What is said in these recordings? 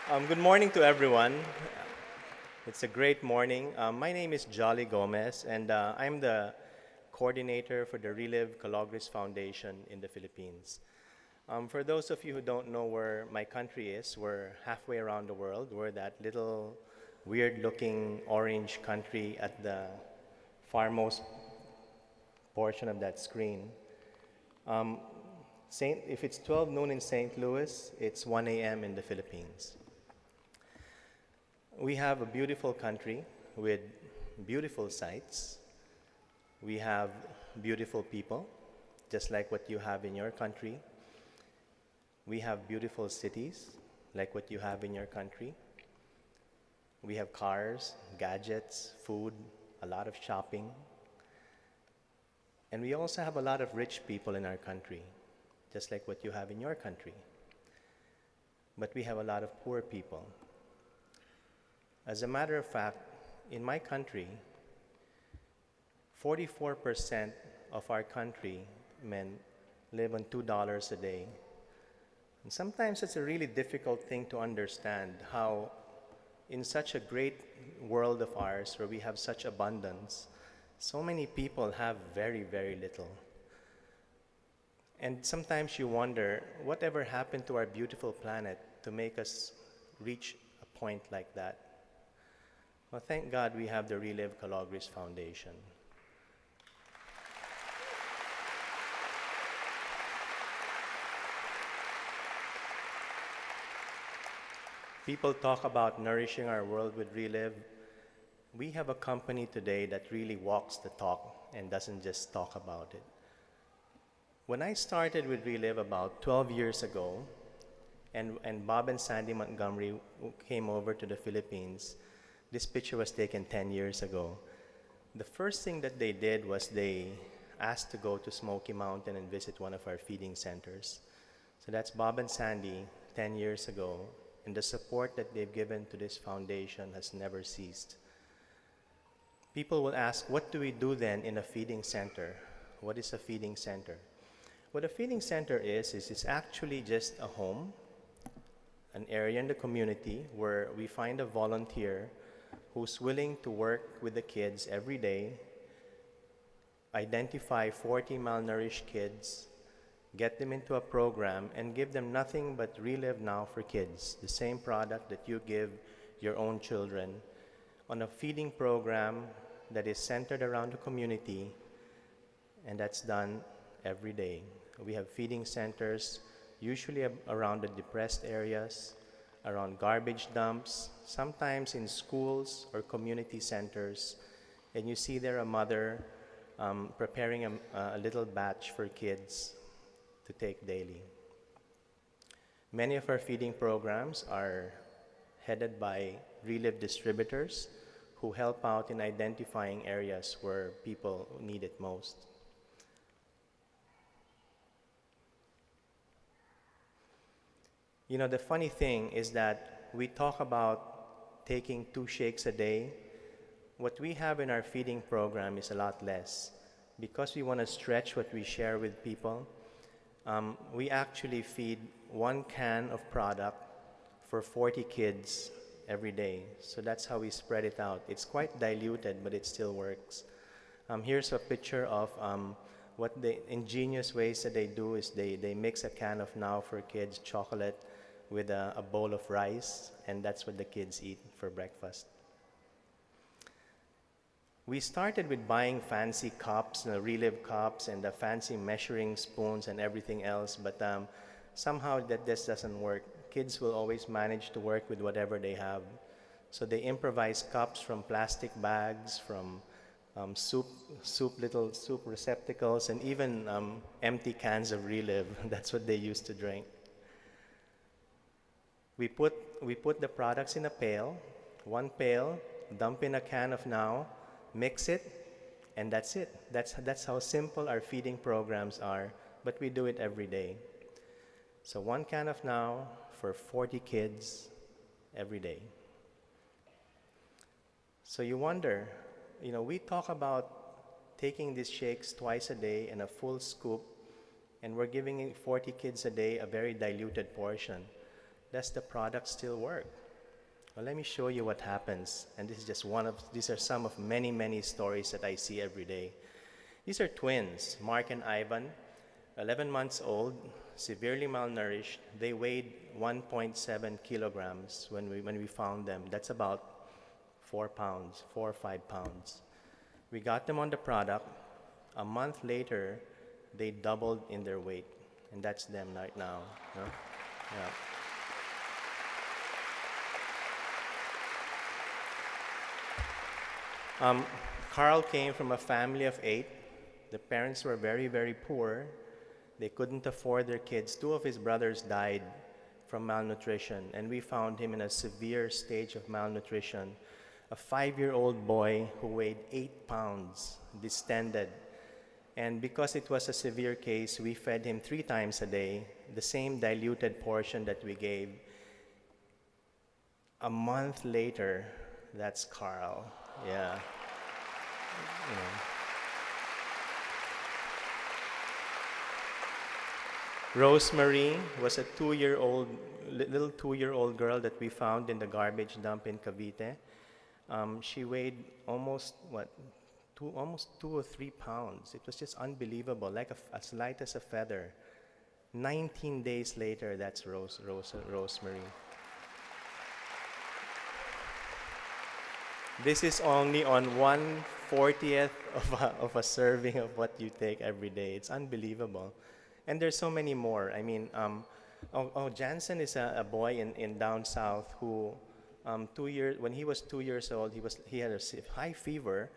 Good morning to everyone. It's a great morning. My name is Jolly Gomez, and I'm the coordinator for the Reliv Kalogris Foundation in the Philippines. For those of you who don't know where my country is, we're halfway around the world. We're that little weird-looking orange country at the farmost portion of that screen. If it's 12 noon in St. Louis, it's 1 a.m. in the Philippines. We have a beautiful country with beautiful sights. We have beautiful people, just like what you have in your country. We have beautiful cities, like what you have in your country. We have cars, gadgets, food, a lot of shopping. And we also have a lot of rich people in our country, just like what you have in your country. But we have a lot of poor people. As a matter of fact, in my country, 44% of our countrymen live on $2 a day. And sometimes it's a really difficult thing to understand how in such a great world of ours where we have such abundance, so many people have very, very little. And sometimes you wonder, whatever happened to our beautiful planet to make us reach a point like that? Well, thank God we have the Reliv Kalogris Foundation. People talk about nourishing our world with Reliv. We have a company today that really walks the talk and doesn't just talk about it. When I started with Reliv about 12 years ago, and Bob and Sandy Montgomery came over to the Philippines, this picture was taken 10 years ago. The first thing that they did was they asked to go to Smoky Mountain and visit one of our feeding centers. So that's Bob and Sandy 10 years ago, and the support that they've given to this foundation has never ceased. People will ask, what do we do then in a feeding center? What is a feeding center? What a feeding center is it's actually just a home, an area in the community where we find a volunteer who's willing to work with the kids every day, identify 40 malnourished kids, get them into a program, and give them nothing but Reliv Now for Kids, the same product that you give your own children, on a feeding program that is centered around the community, and that's done every day. We have feeding centers, usually around the depressed areas, around garbage dumps, sometimes in schools or community centers, and you see there a mother preparing a little batch for kids to take daily. Many of our feeding programs are headed by Reliv distributors who help out in identifying areas where people need it most. You know, the funny thing is that we talk about taking 2 shakes a day. What we have in our feeding program is a lot less. Because we want to stretch what we share with people, we actually feed 1 can of product for 40 kids every day. So that's how we spread it out. It's quite diluted, but it still works. Here's a picture of what the ingenious ways that they do is they mix a can of Now for Kids chocolate with a bowl of rice, and that's what the kids eat for breakfast. We started with buying fancy cups, Reliv cups, and the fancy measuring spoons and everything else, but somehow this doesn't work. Kids will always manage to work with whatever they have. So they improvise cups from plastic bags, from little soup receptacles, and even empty cans of Reliv. That's what they used to drink. We put the products in a pail, 1 pail, dump in a can of Now, mix it, and that's it. That's how simple our feeding programs are, but we do it every day. So 1 can of Now for 40 kids every day. So you wonder, you know, we talk about taking these shakes twice a day and a full scoop, and we're giving 40 kids a day a very diluted portion. does the product still work? Well, let me show you what happens. And this is just these are some of many, many stories that I see every day. These are twins, Mark and Ivan, 11 months old, severely malnourished. They weighed 1.7 kilograms when we found them. That's about 4 pounds, 4 or 5 pounds. We got them on the product. A month later, they doubled in their weight. And that's them right now. No? Yeah. Carl came from a family of 8. The parents were very, very poor. They couldn't afford their kids. 2 of his brothers died from malnutrition, and we found him in a severe stage of malnutrition. A 5-year-old boy who weighed 8 pounds, distended. And because it was a severe case, we fed him 3 times a day, the same diluted portion that we gave. A month later, that's Carl. Yeah. You know. Rosemary was a little 2-year-old girl that we found in the garbage dump in Cavite. She weighed almost 2 or 3 pounds. It was just unbelievable, like as light as a feather. 19 days later, that's Rosemary. This is only on 1/40th of a serving of what you take every day. It's unbelievable. And there's so many more. I mean, Jansen is a boy in down south who, when he was 2 years old, he had a high fever,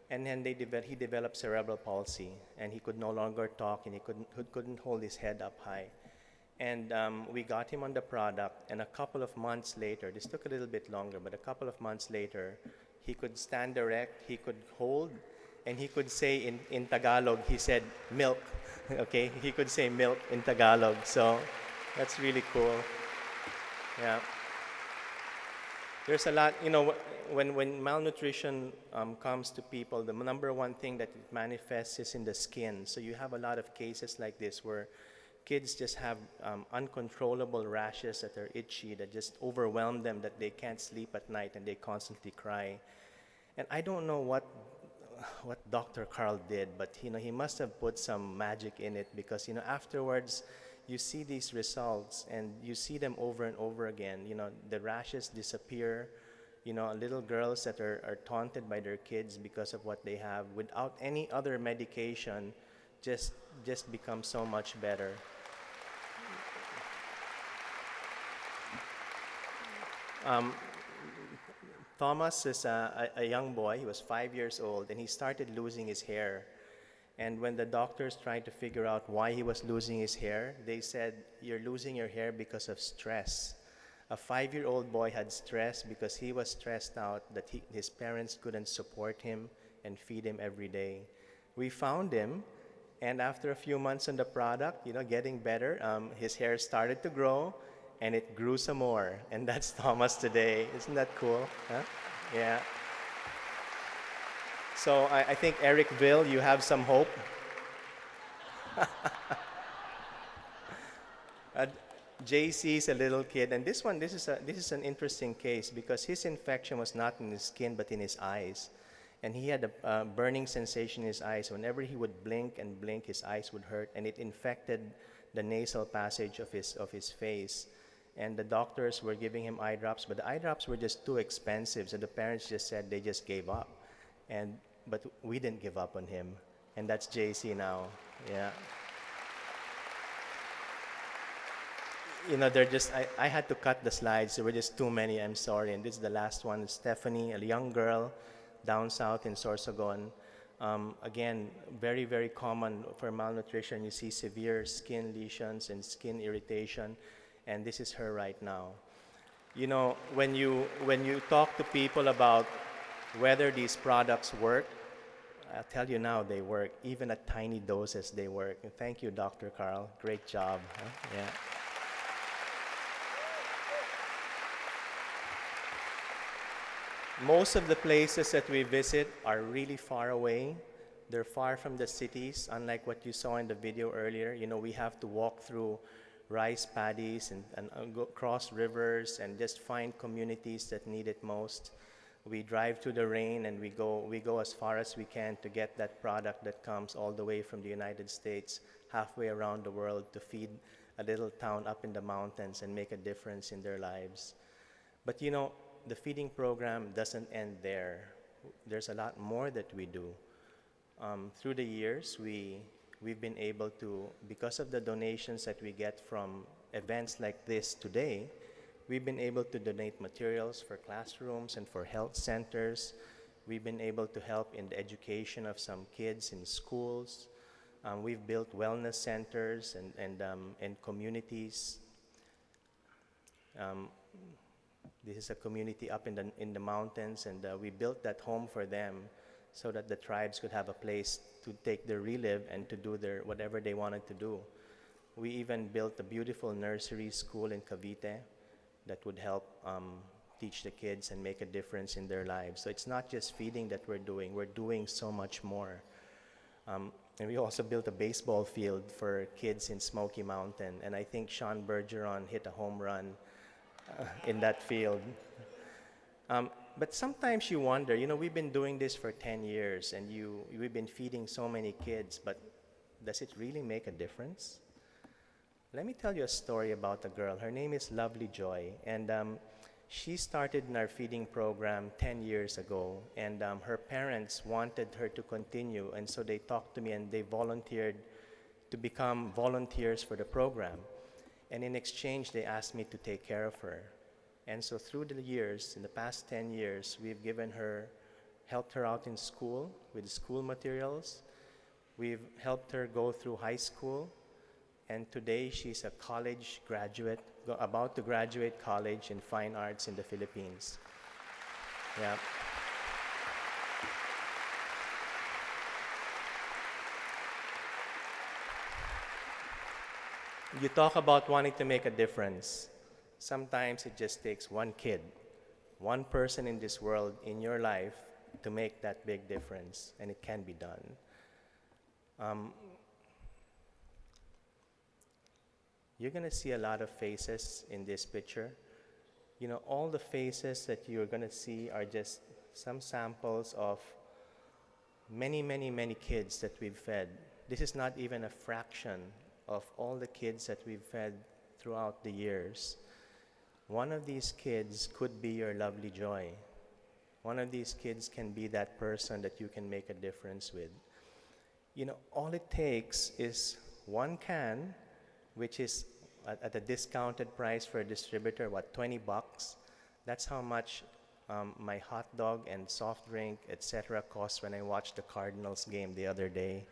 and then he developed cerebral palsy, and he could no longer talk, and he couldn't hold his head up high. And we got him on the product, and a couple of months later, this took a little bit longer, but a couple of months later, he could stand erect, he could hold, and he could say in Tagalog, he said, milk. Okay, he could say milk in Tagalog, so that's really cool. Yeah. There's a lot, when malnutrition comes to people, the number one thing that it manifests is in the skin. So you have a lot of cases like this where kids just have uncontrollable rashes that are itchy, that just overwhelm them, that they can't sleep at night and they constantly cry. And I don't know what Dr. Carl did, but he must have put some magic in it, because afterwards you see these results and you see them over and over again. The rashes disappear. Little girls that are taunted by their kids because of what they have, without any other medication, just become so much better. Thomas is a young boy. He was 5 years old, and he started losing his hair. And when the doctors tried to figure out why he was losing his hair, they said, "You're losing your hair because of stress." A 5-year-old boy had stress because he was stressed out that his parents couldn't support him and feed him every day. We found him, and after a few months on the product, getting better, his hair started to grow, and it grew some more. And that's Thomas today. Isn't that cool? Huh? Yeah. So I think, Ericville, you have some hope. JC is a little kid, and this is an interesting case, because his infection was not in his skin but in his eyes. And he had a burning sensation in his eyes. Whenever he would blink and blink, his eyes would hurt, and it infected the nasal passage of his face. And the doctors were giving him eye drops, but the eye drops were just too expensive, so the parents just said they just gave up. But we didn't give up on him, and that's JC now. Yeah. I had to cut the slides. There were just too many. I'm sorry. And this is the last one. Stephanie, a young girl down south in Sorsogon. Again, very, very common for malnutrition. You see severe skin lesions and skin irritation, and this is her right now. When you talk to people about whether these products work, I'll tell you now, they work. Even at tiny doses, they work. And thank you, Dr. Carl. Great job. Huh? Yeah. Most of the places that we visit are really far away. They're far from the cities, unlike what you saw in the video earlier. We have to walk through rice paddies and go cross rivers and just find communities that need it most. We drive through the rain and we go as far as we can to get that product that comes all the way from the United States halfway around the world to feed a little town up in the mountains and make a difference in their lives. But you know, the feeding program doesn't end there. There's a lot more that we do. Through the years, we've been able to, because of the donations that we get from events like this today, we've been able to donate materials for classrooms and for health centers. We've been able to help in the education of some kids in schools. We've built wellness centers and communities. This is a community up in the mountains, and we built that home for them so that the tribes could have a place to take their reliv and to do their whatever they wanted to do. We even built a beautiful nursery school in Cavite that would help teach the kids and make a difference in their lives. So it's not just feeding that we're doing so much more. And we also built a baseball field for kids in Smoky Mountain, and I think Sean Bergeron hit a home run in that field. But sometimes you wonder, you know, we've been doing this for 10 years and we've been feeding so many kids, but does it really make a difference? Let me tell you a story about a girl. Her name is Lovely Joy, and she started in our feeding program 10 years ago, and her parents wanted her to continue, and so they talked to me and they volunteered to become volunteers for the program. And in exchange, they asked me to take care of her. And so through the years, in the past 10 years, we've helped her out in school with school materials. We've helped her go through high school. And today, she's a college graduate, about to graduate college in fine arts in the Philippines. Yeah. You talk about wanting to make a difference. Sometimes it just takes one kid, one person in this world, in your life, to make that big difference, and it can be done. You're going to see a lot of faces in this picture. You know, all the faces that you're going to see are just some samples of many, many, many kids that we've fed. This is not even a fraction of all the kids that we've fed throughout the years. One of these kids could be your Lovely Joy. One of these kids can be that person that you can make a difference with. You know, all it takes is one can, which is at a discounted price for a distributor, what, $20? That's how much my hot dog and soft drink, etc. cost when I watched the Cardinals game the other day.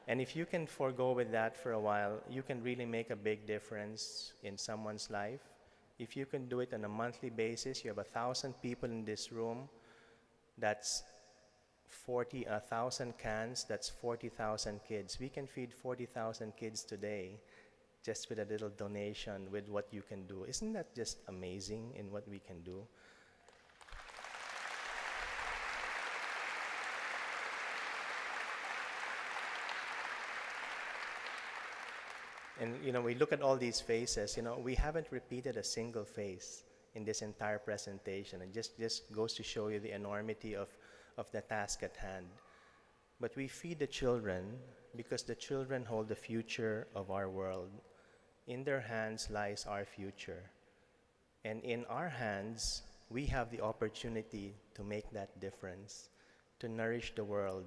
And if you can forego with that for a while, you can really make a big difference in someone's life. If you can do it on a monthly basis, you have 1,000 people in this room, that's 1,000 cans, that's 40,000 kids. We can feed 40,000 kids today just with a little donation with what you can do. Isn't that just amazing in what we can do? And you know, we look at all these faces, you know, we haven't repeated a single face in this entire presentation. It just goes to show you the enormity of the task at hand. But we feed the children because the children hold the future of our world. In their hands lies our future. And in our hands, we have the opportunity to make that difference, to nourish the world.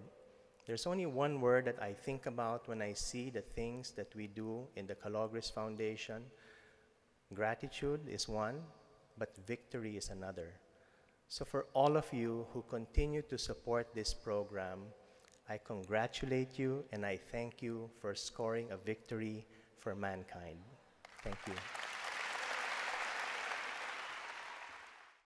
There's only one word that I think about when I see the things that we do in the Kalogris Foundation. Gratitude is one, but victory is another. So for all of you who continue to support this program, I congratulate you and I thank you for scoring a victory for mankind. Thank you.